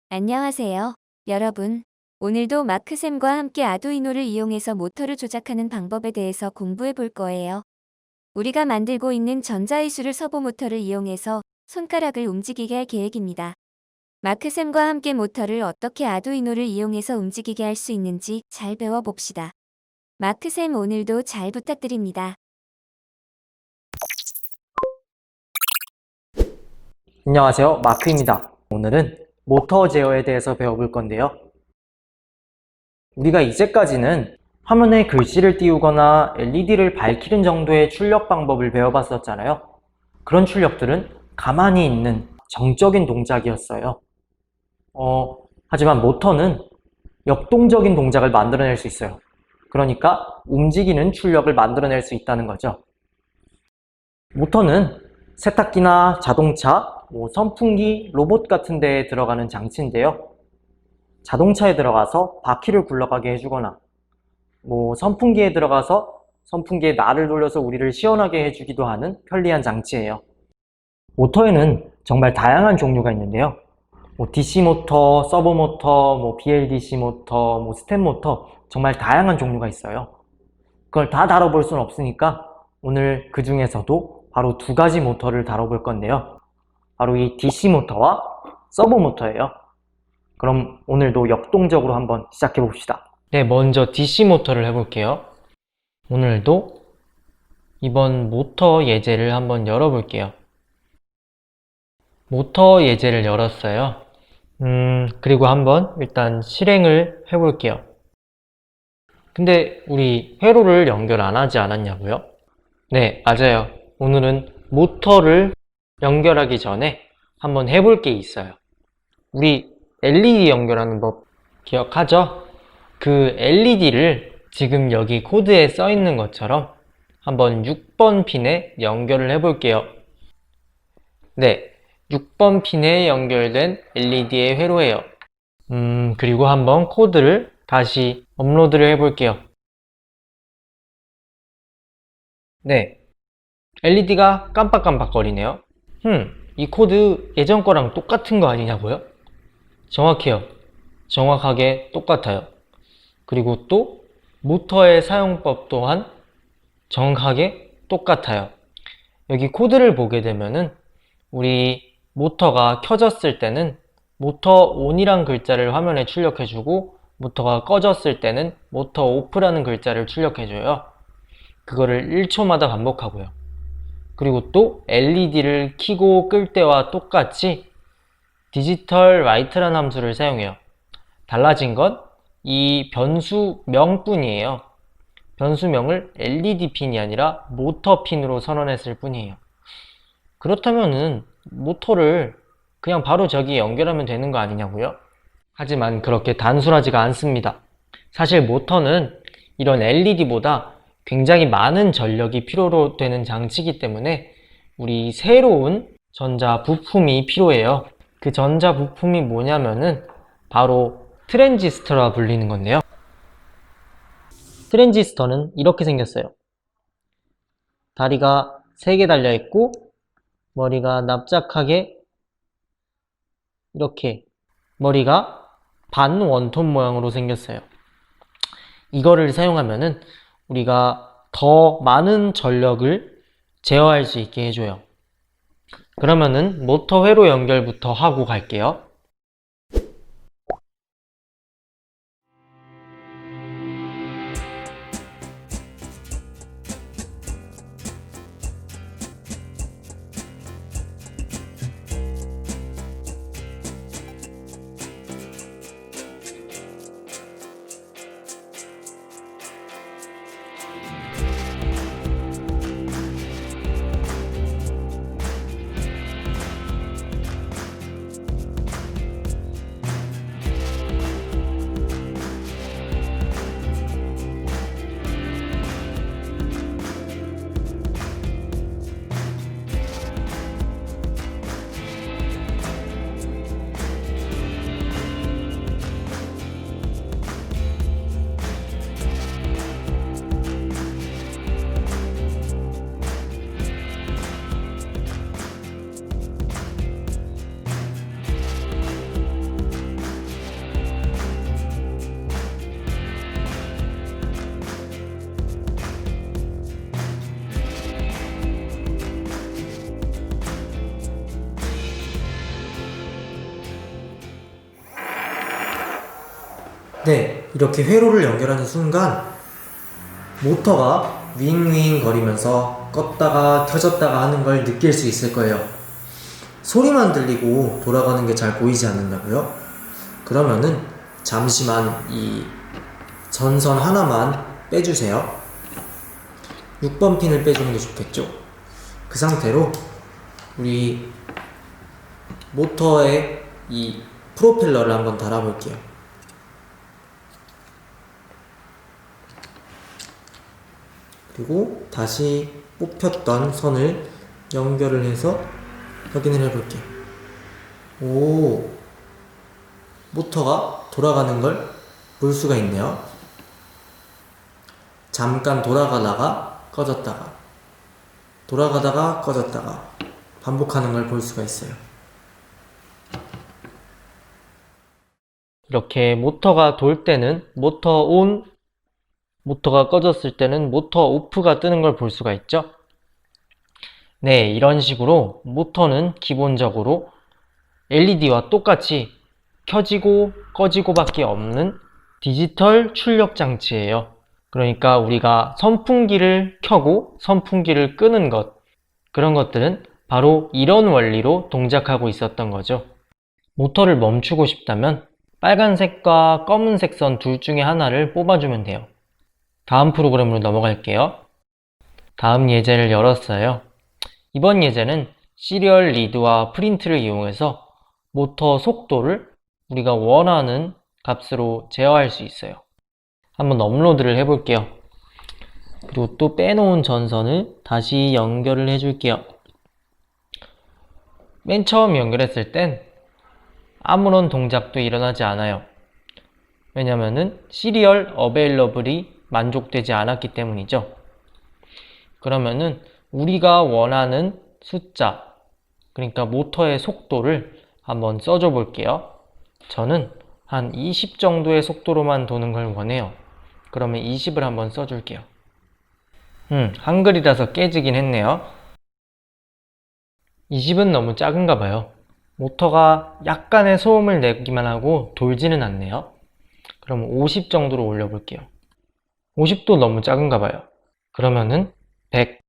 안녕하세요, 여러분. 오늘도 마크쌤과 함께 아두이노를 이용해서 모터를 조작하는 방법에 대해서 공부해 볼 거예요. 우리가 만들고 있는 전자이수를 서보 모터를 이용해서 손가락을 움직이게 할 계획입니다. 마크쌤과 함께 모터를 어떻게 아두이노를 이용해서 움직이게 할 수 있는지 잘 배워봅시다. 마크쌤 오늘도 잘 부탁드립니다. 안녕하세요, 마크입니다. 오늘은 모터 제어에 대해서 배워볼 건데요. 우리가 이제까지는 화면에 글씨를 띄우거나 LED를 밝히는 정도의 출력 방법을 배워봤었잖아요. 그런 출력들은 가만히 있는 정적인 동작이었어요. 하지만 모터는 역동적인 동작을 만들어낼 수 있어요. 그러니까 움직이는 출력을 만들어낼 수 있다는 거죠. 모터는 세탁기나 자동차, 선풍기, 로봇 같은 데에 들어가는 장치인데요. 자동차에 들어가서 바퀴를 굴러가게 해주거나 선풍기에 들어가서 선풍기에 날을 돌려서 우리를 시원하게 해주기도 하는 편리한 장치예요. 모터에는 정말 다양한 종류가 있는데요. DC 모터, 서버 모터, BLDC 모터, 스텝 모터 정말 다양한 종류가 있어요. 그걸 다 다뤄볼 수는 없으니까 오늘 그 중에서도 바로 두 가지 모터를 다뤄볼 건데요. 바로 이 DC 모터와 서버 모터예요. 그럼 오늘도 역동적으로 한번 시작해 봅시다. 네, 먼저 DC 모터를 해볼게요. 오늘도 이번 모터 예제를 한번 열어볼게요. 모터 예제를 열었어요. 그리고 한번 일단 실행을 해볼게요. 근데 우리 회로를 연결 안 하지 않았냐고요? 네, 맞아요. 오늘은 모터를 연결하기 전에 한번 해볼 게 있어요. 우리 LED 연결하는 법 기억하죠? 그 LED를 지금 여기 코드에 써 있는 것처럼 한번 6번 핀에 연결을 해볼게요. 네, 6번 핀에 연결된 LED의 회로예요. 그리고 한번 코드를 다시 업로드를 해볼게요. 네, LED가 깜빡깜빡거리네요. 이 코드 예전 거랑 똑같은 거 아니냐고요? 정확해요. 정확하게 똑같아요. 그리고 또 모터의 사용법 또한 정확하게 똑같아요. 여기 코드를 보게 되면은 우리 모터가 켜졌을 때는 모터 ON이란 글자를 화면에 출력해주고 모터가 꺼졌을 때는 모터 OFF라는 글자를 출력해줘요. 그거를 1초마다 반복하고요. 그리고 또 LED를 켜고 끌 때와 똑같이 디지털 라이트라는 함수를 사용해요. 달라진 건 이 변수명 뿐이에요. 변수명을 LED 핀이 아니라 모터 핀으로 선언했을 뿐이에요. 그렇다면은 모터를 그냥 바로 저기에 연결하면 되는 거 아니냐고요? 하지만 그렇게 단순하지가 않습니다. 사실 모터는 이런 LED보다 굉장히 많은 전력이 필요로 되는 장치이기 때문에 우리 새로운 전자 부품이 필요해요. 그 전자 부품이 뭐냐면은 바로 트랜지스터라 불리는 건데요. 트랜지스터는 이렇게 생겼어요. 다리가 3개 달려있고 머리가 납작하게 이렇게 머리가 반원톤 모양으로 생겼어요. 이거를 사용하면은 우리가 더 많은 전력을 제어할 수 있게 해줘요. 그러면은 모터 회로 연결부터 하고 갈게요. 네, 이렇게 회로를 연결하는 순간 모터가 윙윙 거리면서 껐다가 켜졌다가 하는 걸 느낄 수 있을 거예요. 소리만 들리고 돌아가는 게 잘 보이지 않는다고요? 그러면은 잠시만 이 전선 하나만 빼주세요. 6번 핀을 빼주는 게 좋겠죠? 그 상태로 우리 모터에 이 프로펠러를 한번 달아볼게요. 그리고 다시 뽑혔던 선을 연결을 해서 확인을 해볼게요. 오, 모터가 돌아가는 걸 볼 수가 있네요. 잠깐 돌아가다가 꺼졌다가 돌아가다가 꺼졌다가 반복하는 걸 볼 수가 있어요. 이렇게 모터가 돌 때는 모터 온, 모터가 꺼졌을 때는 모터 오프가 뜨는 걸 볼 수가 있죠. 네, 이런 식으로 모터는 기본적으로 LED와 똑같이 켜지고 꺼지고 밖에 없는 디지털 출력 장치예요. 그러니까 우리가 선풍기를 켜고 선풍기를 끄는 것, 그런 것들은 바로 이런 원리로 동작하고 있었던 거죠. 모터를 멈추고 싶다면 빨간색과 검은색 선 둘 중에 하나를 뽑아주면 돼요. 다음 프로그램으로 넘어갈게요. 다음 예제를 열었어요. 이번 예제는 시리얼 리드와 프린트를 이용해서 모터 속도를 우리가 원하는 값으로 제어할 수 있어요. 한번 업로드를 해볼게요. 그리고 또 빼놓은 전선을 다시 연결을 해줄게요. 맨 처음 연결했을 땐 아무런 동작도 일어나지 않아요. 왜냐면은 시리얼 어베일러블이 만족되지 않았기 때문이죠. 그러면은 우리가 원하는 숫자, 그러니까 모터의 속도를 한번 써줘 볼게요. 저는 한 20 정도의 속도로만 도는 걸 원해요. 그러면 20을 한번 써줄게요. 한글이라서 깨지긴 했네요. 20은 너무 작은가 봐요. 모터가 약간의 소음을 내기만 하고 돌지는 않네요. 그럼 50 정도로 올려볼게요. 50도 너무 작은가 봐요. 그러면은 100.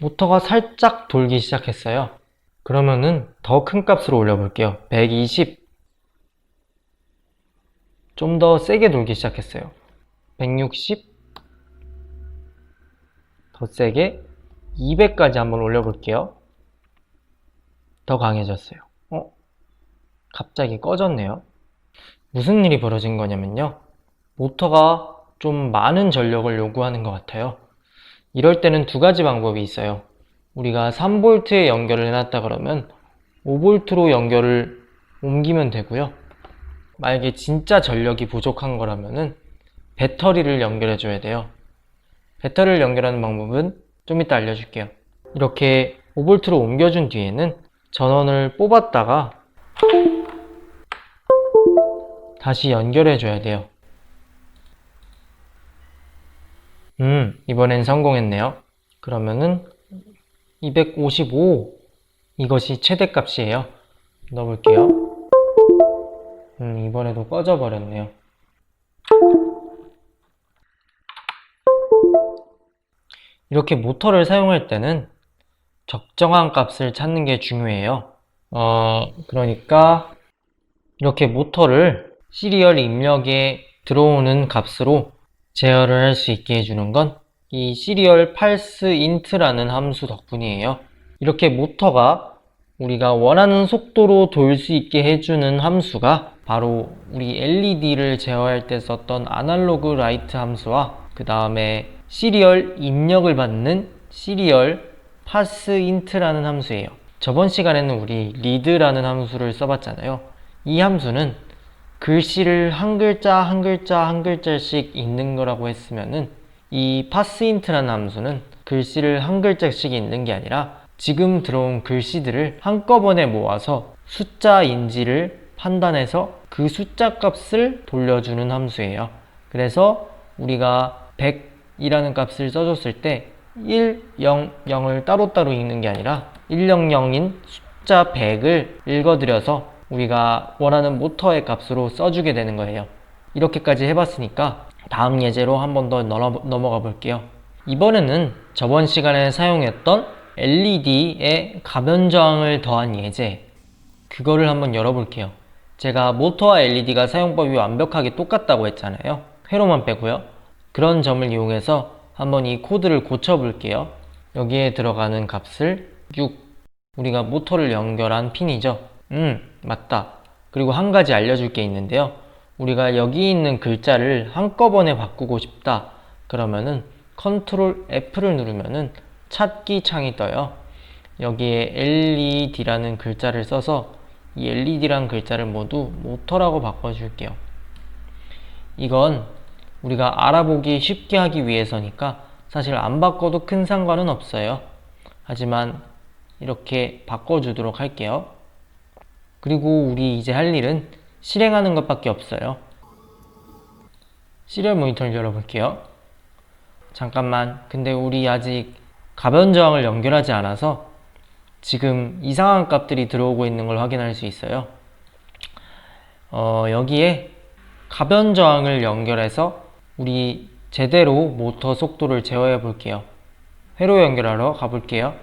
모터가 살짝 돌기 시작했어요. 그러면은 더 큰 값으로 올려볼게요. 120. 좀 더 세게 돌기 시작했어요. 160. 더 세게 200까지 한번 올려볼게요. 더 강해졌어요. 갑자기 꺼졌네요. 무슨 일이 벌어진 거냐면요. 모터가 좀 많은 전력을 요구하는 것 같아요. 이럴 때는 두 가지 방법이 있어요. 우리가 3V에 연결을 해놨다 그러면 5V로 연결을 옮기면 되고요. 만약에 진짜 전력이 부족한 거라면은 배터리를 연결해 줘야 돼요. 배터리를 연결하는 방법은 좀 이따 알려줄게요. 이렇게 5V로 옮겨준 뒤에는 전원을 뽑았다가 다시 연결해 줘야 돼요. 이번엔 성공했네요. 그러면은 255, 이것이 최대값이에요. 넣어볼게요. 이번에도 꺼져버렸네요. 이렇게 모터를 사용할 때는 적정한 값을 찾는 게 중요해요. 그러니까 이렇게 모터를 시리얼 입력에 들어오는 값으로 제어를 할 수 있게 해주는 건 이 시리얼 pulse int라는 함수 덕분이에요. 이렇게 모터가 우리가 원하는 속도로 돌 수 있게 해주는 함수가 바로 우리 LED를 제어할 때 썼던 아날로그 라이트 함수와 그 다음에 시리얼 입력을 받는 시리얼 pass int라는 함수예요. 저번 시간에는 우리 read라는 함수를 써봤잖아요. 이 함수는 글씨를 한 글자 한 글자 한 글자씩 읽는 거라고 했으면은 이 passint라는 함수는 글씨를 한 글자씩 읽는 게 아니라 지금 들어온 글씨들을 한꺼번에 모아서 숫자인지를 판단해서 그 숫자 값을 돌려주는 함수예요. 그래서 우리가 100이라는 값을 써줬을 때 1, 0, 0을 따로따로 읽는 게 아니라 100인 숫자 100을 읽어드려서 우리가 원하는 모터의 값으로 써주게 되는 거예요. 이렇게까지 해봤으니까 다음 예제로 한 번 더 넘어가 볼게요. 이번에는 저번 시간에 사용했던 LED에 가변 저항을 더한 예제, 그거를 한번 열어볼게요. 제가 모터와 LED가 사용법이 완벽하게 똑같다고 했잖아요. 회로만 빼고요. 그런 점을 이용해서 한번 이 코드를 고쳐볼게요. 여기에 들어가는 값을 6, 우리가 모터를 연결한 핀이죠. 맞다. 그리고 한 가지 알려줄 게 있는데요. 우리가 여기 있는 글자를 한꺼번에 바꾸고 싶다 그러면은 컨트롤 F를 누르면은 찾기 창이 떠요. 여기에 LED라는 글자를 써서 이 LED라는 글자를 모두 모터라고 바꿔줄게요. 이건 우리가 알아보기 쉽게 하기 위해서니까 사실 안 바꿔도 큰 상관은 없어요. 하지만 이렇게 바꿔주도록 할게요. 그리고 우리 이제 할 일은 실행하는 것밖에 없어요. 시리얼 모니터를 열어볼게요. 잠깐만, 근데 우리 아직 가변 저항을 연결하지 않아서 지금 이상한 값들이 들어오고 있는 걸 확인할 수 있어요. 여기에 가변 저항을 연결해서 우리 제대로 모터 속도를 제어해 볼게요. 회로 연결하러 가볼게요.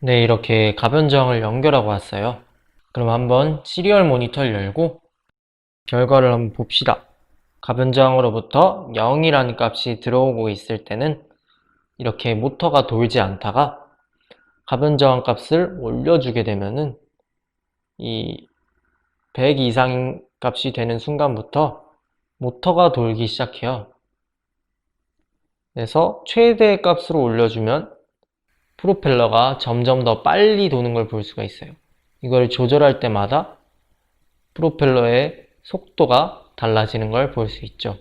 네, 이렇게 가변 저항을 연결하고 왔어요. 그럼 한번 시리얼 모니터를 열고 결과를 한번 봅시다. 가변 저항으로부터 0이라는 값이 들어오고 있을 때는 이렇게 모터가 돌지 않다가 가변 저항 값을 올려주게 되면은 이 100 이상 값이 되는 순간부터 모터가 돌기 시작해요. 그래서 최대 값으로 올려주면 프로펠러가 점점 더 빨리 도는 걸 볼 수가 있어요. 이걸 조절할 때마다 프로펠러의 속도가 달라지는 걸 볼 수 있죠.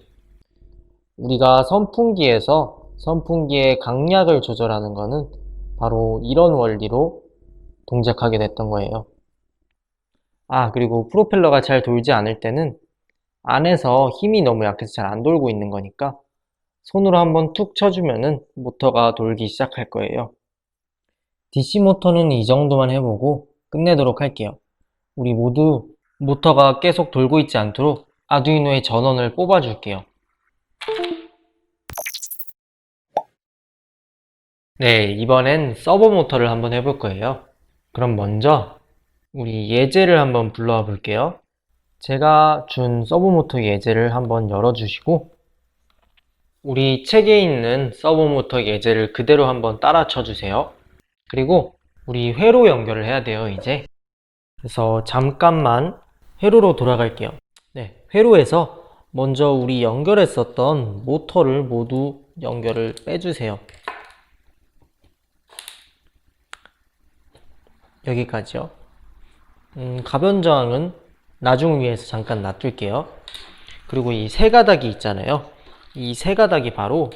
우리가 선풍기에서 선풍기의 강약을 조절하는 거는 바로 이런 원리로 동작하게 됐던 거예요. 그리고 프로펠러가 잘 돌지 않을 때는 안에서 힘이 너무 약해서 잘 안 돌고 있는 거니까 손으로 한번 툭 쳐주면은 모터가 돌기 시작할 거예요. DC 모터는 이 정도만 해보고 끝내도록 할게요. 우리 모두 모터가 계속 돌고 있지 않도록 아두이노의 전원을 뽑아줄게요. 네, 이번엔 서버 모터를 한번 해볼 거예요. 그럼 먼저 우리 예제를 한번 불러와 볼게요. 제가 준 서버 모터 예제를 한번 열어주시고 우리 책에 있는 서버 모터 예제를 그대로 한번 따라 쳐주세요. 그리고 우리 회로 연결을 해야 돼요, 이제. 그래서 잠깐만 회로로 돌아갈게요. 네, 회로에서 먼저 우리 연결했었던 모터를 모두 연결을 빼주세요. 여기까지요. 가변 저항은 나중을 위해서 잠깐 놔둘게요. 그리고 이 세 가닥이 있잖아요. 이 세 가닥이 바로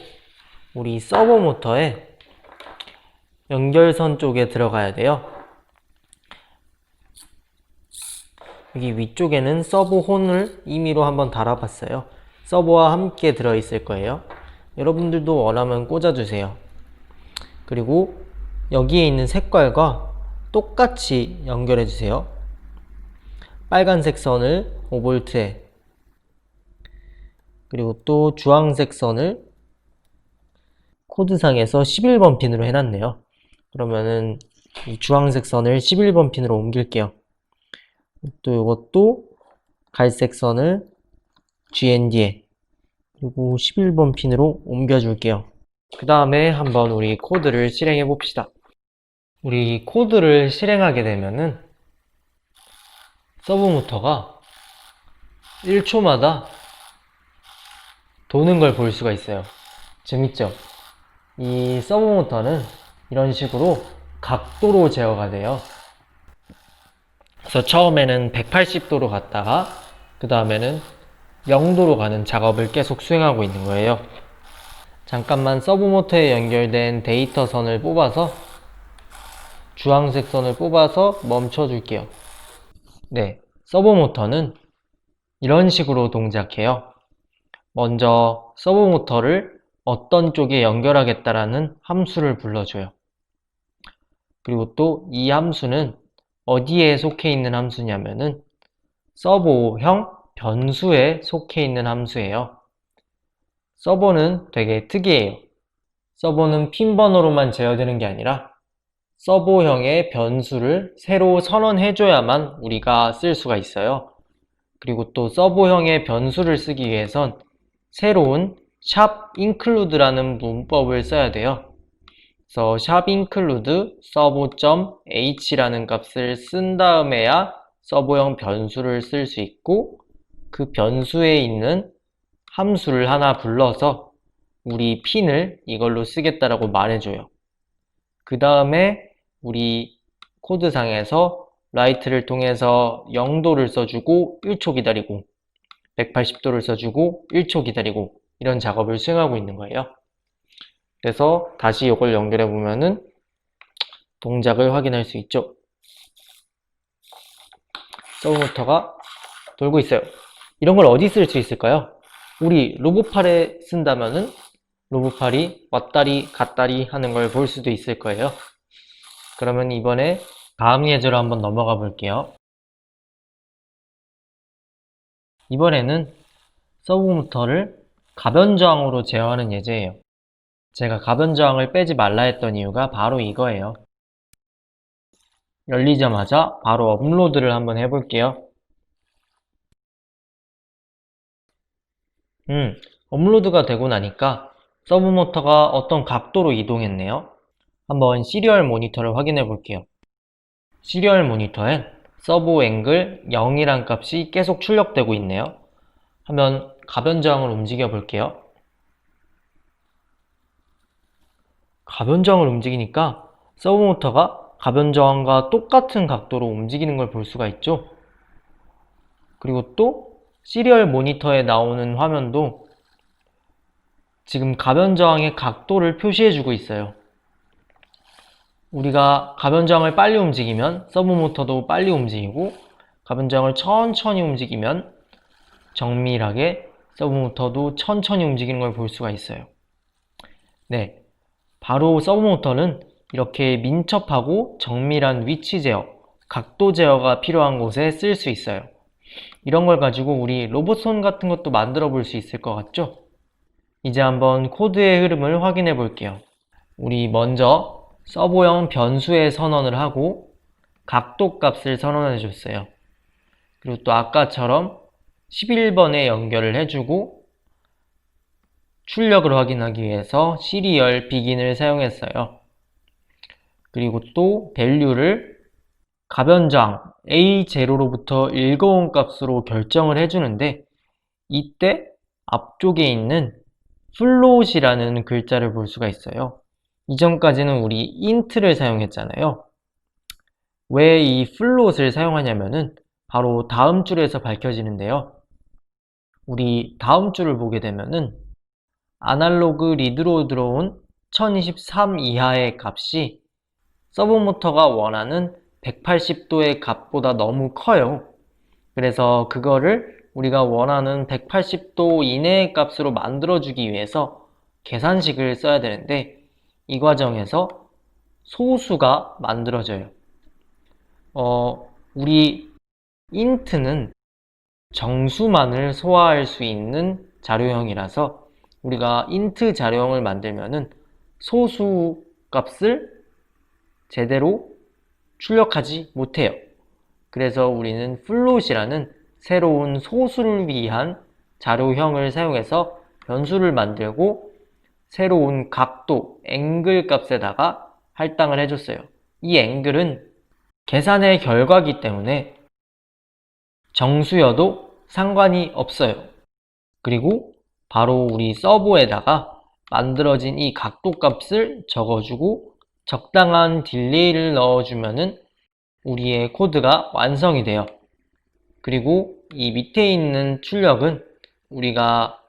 우리 서버 모터의 연결선 쪽에 들어가야 돼요. 여기 위쪽에는 서버 혼을 임의로 한번 달아봤어요. 서버와 함께 들어있을 거예요. 여러분들도 원하면 꽂아주세요. 그리고 여기에 있는 색깔과 똑같이 연결해주세요. 빨간색 선을 5V에 그리고 또 주황색 선을 코드상에서 11번 핀으로 해놨네요. 그러면은 이 주황색 선을 11번 핀으로 옮길게요. 또 이것도 갈색 선을 GND에 그리고 11번 핀으로 옮겨줄게요. 그 다음에 한번 우리 코드를 실행해 봅시다. 우리 코드를 실행하게 되면은 서브모터가 1초마다 도는 걸 볼 수가 있어요. 재밌죠? 이 서브모터는 이런 식으로 각도로 제어가 돼요. 그래서 처음에는 180도로 갔다가 그 다음에는 0도로 가는 작업을 계속 수행하고 있는 거예요. 잠깐만 서브모터에 연결된 데이터 선을 뽑아서 주황색 선을 뽑아서 멈춰 줄게요. 네, 서브모터는 이런 식으로 동작해요. 먼저 서브모터를 어떤 쪽에 연결하겠다라는 함수를 불러줘요. 그리고 또 이 함수는 어디에 속해 있는 함수냐면은 서버형 변수에 속해 있는 함수예요. 서버는 되게 특이해요. 서버는 핀 번호로만 제어되는 게 아니라 서버형의 변수를 새로 선언해줘야만 우리가 쓸 수가 있어요. 그리고 또 서버형의 변수를 쓰기 위해선 새로운 샵 include라는 문법을 써야 돼요. 그래서 샵 include servo.h라는 값을 쓴 다음에야 서버형 변수를 쓸 수 있고 그 변수에 있는 함수를 하나 불러서 우리 핀을 이걸로 쓰겠다라고 말해줘요. 그 다음에 우리 코드상에서 라이트를 통해서 0도를 써주고 1초 기다리고 180도를 써주고 1초 기다리고 이런 작업을 수행하고 있는 거예요. 그래서 다시 이걸 연결해 보면은 동작을 확인할 수 있죠. 서브모터가 돌고 있어요. 이런 걸 어디 쓸 수 있을까요? 우리 로봇팔에 쓴다면은 로봇팔이 왔다리 갔다리 하는 걸 볼 수도 있을 거예요. 그러면 이번에 다음 예제로 한번 넘어가 볼게요. 이번에는 서브모터를 가변저항으로 제어하는 예제예요. 제가 가변저항을 빼지 말라 했던 이유가 바로 이거예요. 열리자마자 바로 업로드를 한번 해볼게요. 업로드가 되고 나니까 서브모터가 어떤 각도로 이동했네요. 한번 시리얼 모니터를 확인해 볼게요. 시리얼 모니터엔 서브 앵글 0이란 값이 계속 출력되고 있네요. 한번 가변저항을 움직여 볼게요. 가변저항을 움직이니까 서브모터가 가변저항과 똑같은 각도로 움직이는 걸 볼 수가 있죠. 그리고 또 시리얼 모니터에 나오는 화면도 지금 가변저항의 각도를 표시해주고 있어요. 우리가 가변저항을 빨리 움직이면 서브모터도 빨리 움직이고 가변저항을 천천히 움직이면 정밀하게 서브모터도 천천히 움직이는 걸 볼 수가 있어요. 네, 바로 서브모터는 이렇게 민첩하고 정밀한 위치 제어, 각도 제어가 필요한 곳에 쓸 수 있어요. 이런 걸 가지고 우리 로봇손 같은 것도 만들어 볼 수 있을 것 같죠? 이제 한번 코드의 흐름을 확인해 볼게요. 우리 먼저 서버형 변수에 선언을 하고 각도 값을 선언해 줬어요. 그리고 또 아까처럼 11번에 연결을 해주고 출력을 확인하기 위해서 시리얼 비긴을 사용했어요. 그리고 또 밸류를 가변저항 A0로부터 읽어온 값으로 결정을 해주는데 이때 앞쪽에 있는 float이라는 글자를 볼 수가 있어요. 이전까지는 우리 int를 사용했잖아요. 왜 이 float을 사용하냐면은 바로 다음 줄에서 밝혀지는데요. 우리 다음 줄을 보게 되면은 아날로그 리드로 들어온 1023 이하의 값이 서브모터가 원하는 180도의 값보다 너무 커요. 그래서 그거를 우리가 원하는 180도 이내의 값으로 만들어주기 위해서 계산식을 써야 되는데 이 과정에서 소수가 만들어져요. 우리 int는 정수만을 소화할 수 있는 자료형이라서 우리가 int 자료형을 만들면은 소수 값을 제대로 출력하지 못해요. 그래서 우리는 플롯이라는 새로운 소수를 위한 자료형을 사용해서 변수를 만들고 새로운 각도, 앵글 값에다가 할당을 해줬어요. 이 앵글은 계산의 결과이기 때문에 정수여도 상관이 없어요. 그리고 바로 우리 서버에다가 만들어진 이 각도 값을 적어주고 적당한 딜레이를 넣어주면은 우리의 코드가 완성이 돼요. 그리고 이 밑에 있는 출력은 우리가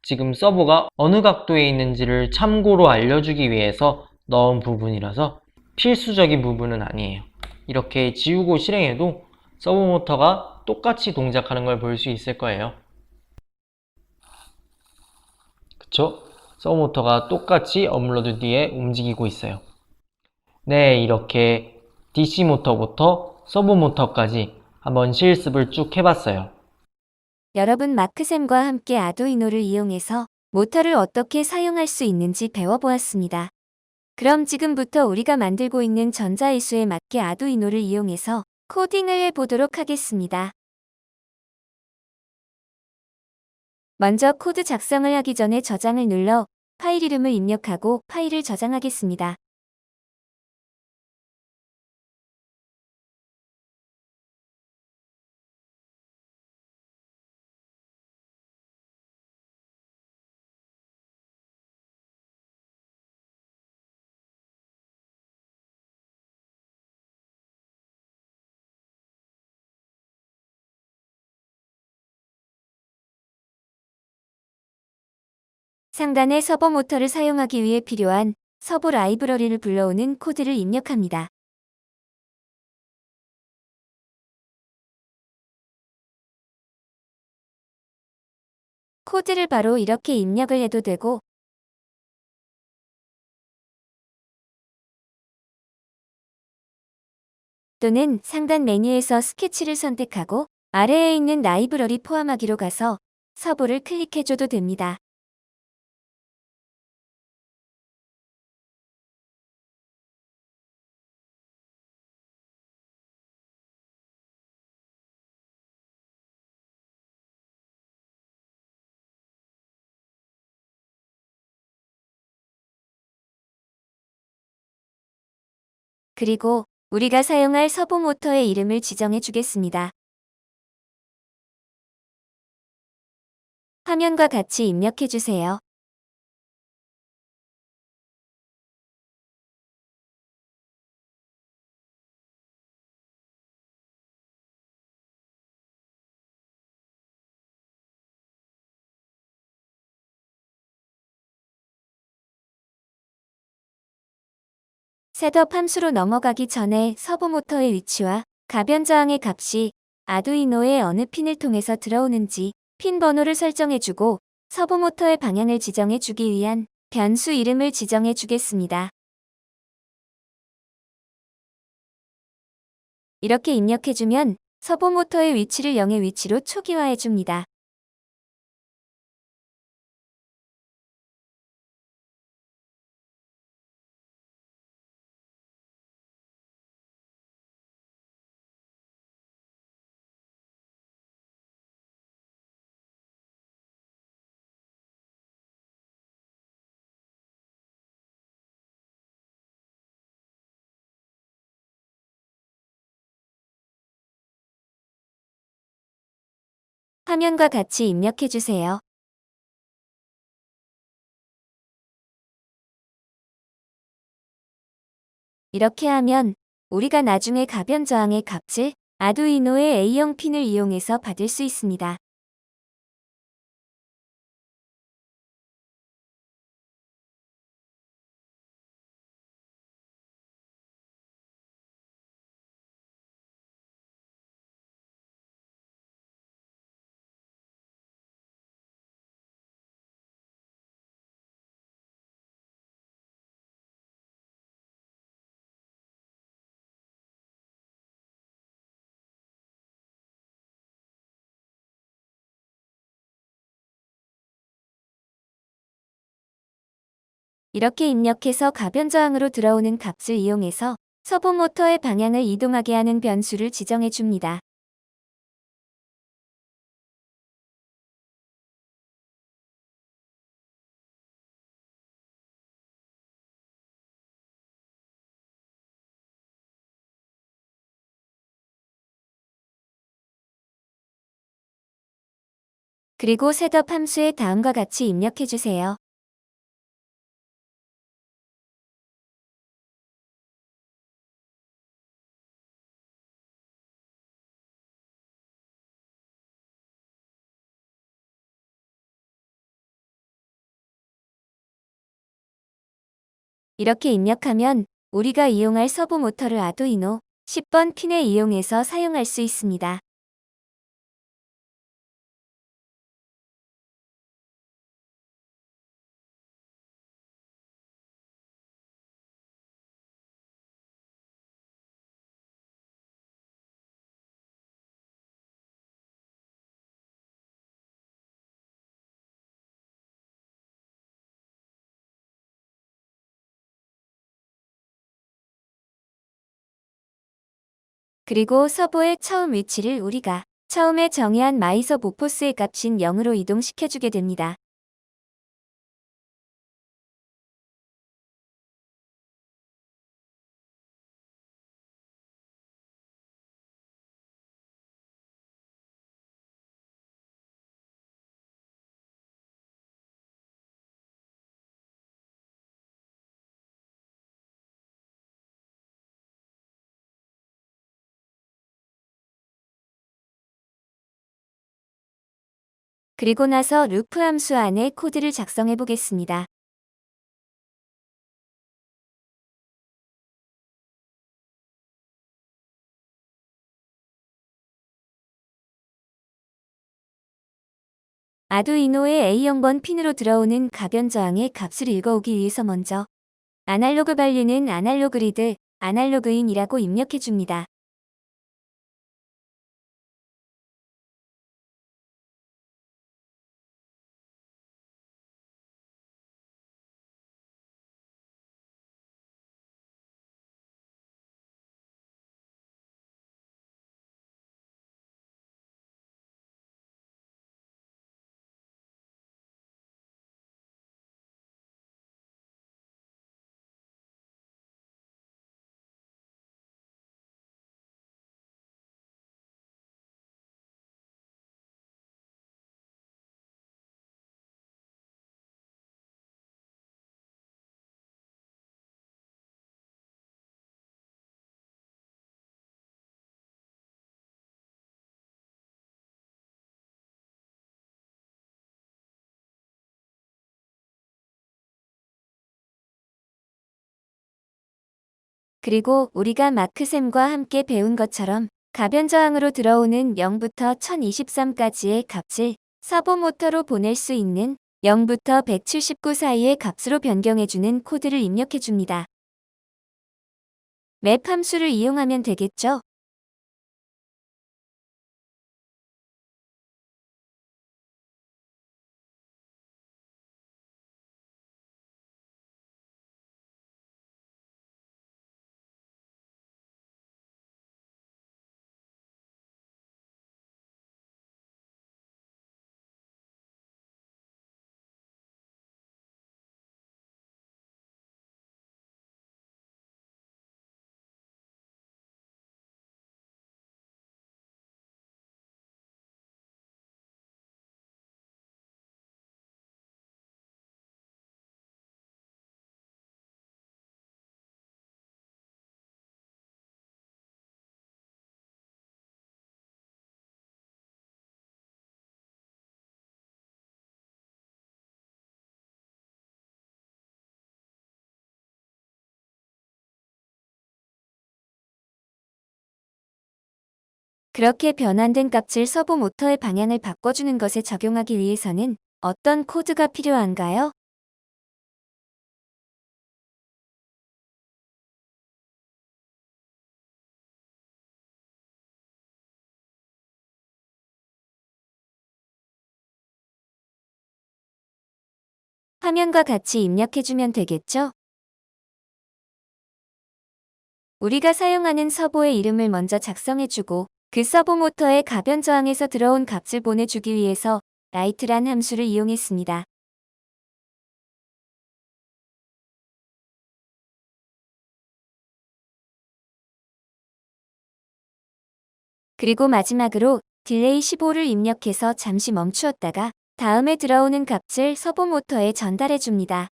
지금 서버가 어느 각도에 있는지를 참고로 알려주기 위해서 넣은 부분이라서 필수적인 부분은 아니에요. 이렇게 지우고 실행해도 서버 모터가 똑같이 동작하는 걸 볼 수 있을 거예요. 그쵸? 서버 모터가 똑같이 업로드 뒤에 움직이고 있어요. 네, 이렇게 DC 모터부터 서버 모터까지 한번 실습을 쭉 해봤어요. 여러분 마크쌤과 함께 아두이노를 이용해서 모터를 어떻게 사용할 수 있는지 배워보았습니다. 그럼 지금부터 우리가 만들고 있는 전자이수에 맞게 아두이노를 이용해서 코딩을 해보도록 하겠습니다. 먼저 코드 작성을 하기 전에 저장을 눌러 파일 이름을 입력하고 파일을 저장하겠습니다. 상단의 서버 모터를 사용하기 위해 필요한 서버 라이브러리를 불러오는 코드를 입력합니다. 코드를 바로 이렇게 입력을 해도 되고 또는 상단 메뉴에서 스케치를 선택하고 아래에 있는 라이브러리 포함하기로 가서 서버를 클릭해줘도 됩니다. 그리고 우리가 사용할 서버 모터의 이름을 지정해 주겠습니다. 화면과 같이 입력해 주세요. 셋업 함수로 넘어가기 전에 서버 모터의 위치와 가변 저항의 값이 아두이노의 어느 핀을 통해서 들어오는지 핀 번호를 설정해주고 서버 모터의 방향을 지정해주기 위한 변수 이름을 지정해 주겠습니다. 이렇게 입력해주면 서버 모터의 위치를 0의 위치로 초기화해줍니다. 화면과 같이 입력해주세요. 이렇게 하면 우리가 나중에 가변 저항의 값을 아두이노의 A형 핀을 이용해서 받을 수 있습니다. 이렇게 입력해서 가변 저항으로 들어오는 값을 이용해서 서보 모터의 방향을 이동하게 하는 변수를 지정해 줍니다. 그리고 셋업 함수에 다음과 같이 입력해 주세요. 이렇게 입력하면 우리가 이용할 서보 모터를 아두이노 10번 핀에 이용해서 사용할 수 있습니다. 그리고 서보의 처음 위치를 우리가 처음에 정의한 마이서 보포스의 값인 0으로 이동시켜주게 됩니다. 그리고 나서 루프 함수 안에 코드를 작성해 보겠습니다. 아두이노의 A0번 핀으로 들어오는 가변 저항의 값을 읽어오기 위해서 먼저 아날로그 밸류는 아날로그 리드, 아날로그인이라고 입력해 줍니다. 그리고 우리가 마크샘과 함께 배운 것처럼 가변 저항으로 들어오는 0부터 1023까지의 값을 서보 모터로 보낼 수 있는 0부터 179 사이의 값으로 변경해주는 코드를 입력해 줍니다. 맵 함수를 이용하면 되겠죠? 그렇게 변환된 값을 서보 모터의 방향을 바꿔주는 것에 적용하기 위해서는 어떤 코드가 필요한가요? 화면과 같이 입력해주면 되겠죠? 우리가 사용하는 서버의 이름을 먼저 작성해주고 그 서버 모터의 가변 저항에서 들어온 값을 보내주기 위해서 write란 함수를 이용했습니다. 그리고 마지막으로 딜레이 15를 입력해서 잠시 멈추었다가 다음에 들어오는 값을 서버 모터에 전달해 줍니다.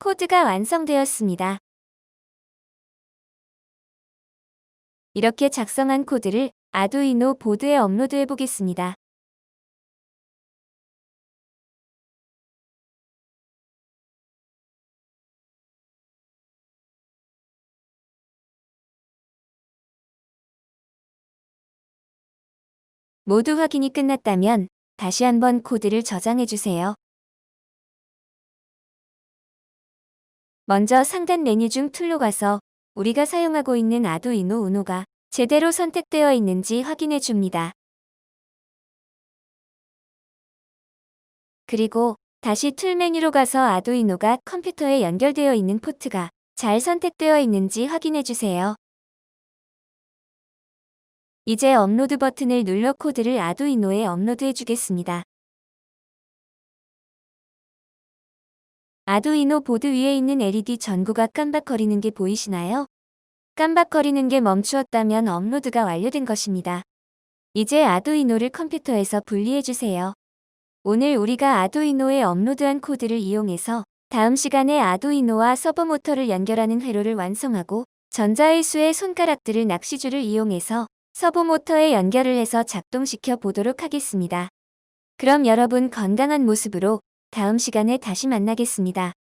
코드가 완성되었습니다. 이렇게 작성한 코드를 아두이노 보드에 업로드해 보겠습니다. 모두 확인이 끝났다면 다시 한번 코드를 저장해 주세요. 먼저 상단 메뉴 중 툴로 가서 우리가 사용하고 있는 아두이노 우노가 제대로 선택되어 있는지 확인해 줍니다. 그리고 다시 툴 메뉴로 가서 아두이노가 컴퓨터에 연결되어 있는 포트가 잘 선택되어 있는지 확인해 주세요. 이제 업로드 버튼을 눌러 코드를 아두이노에 업로드해 주겠습니다. 아두이노 보드 위에 있는 LED 전구가 깜박거리는 게 보이시나요? 깜박거리는 게 멈추었다면 업로드가 완료된 것입니다. 이제 아두이노를 컴퓨터에서 분리해 주세요. 오늘 우리가 아두이노에 업로드한 코드를 이용해서 다음 시간에 아두이노와 서버 모터를 연결하는 회로를 완성하고 전자의수의 손가락들을 낚시줄을 이용해서 서버 모터에 연결을 해서 작동시켜 보도록 하겠습니다. 그럼 여러분 건강한 모습으로 다음 시간에 다시 만나겠습니다.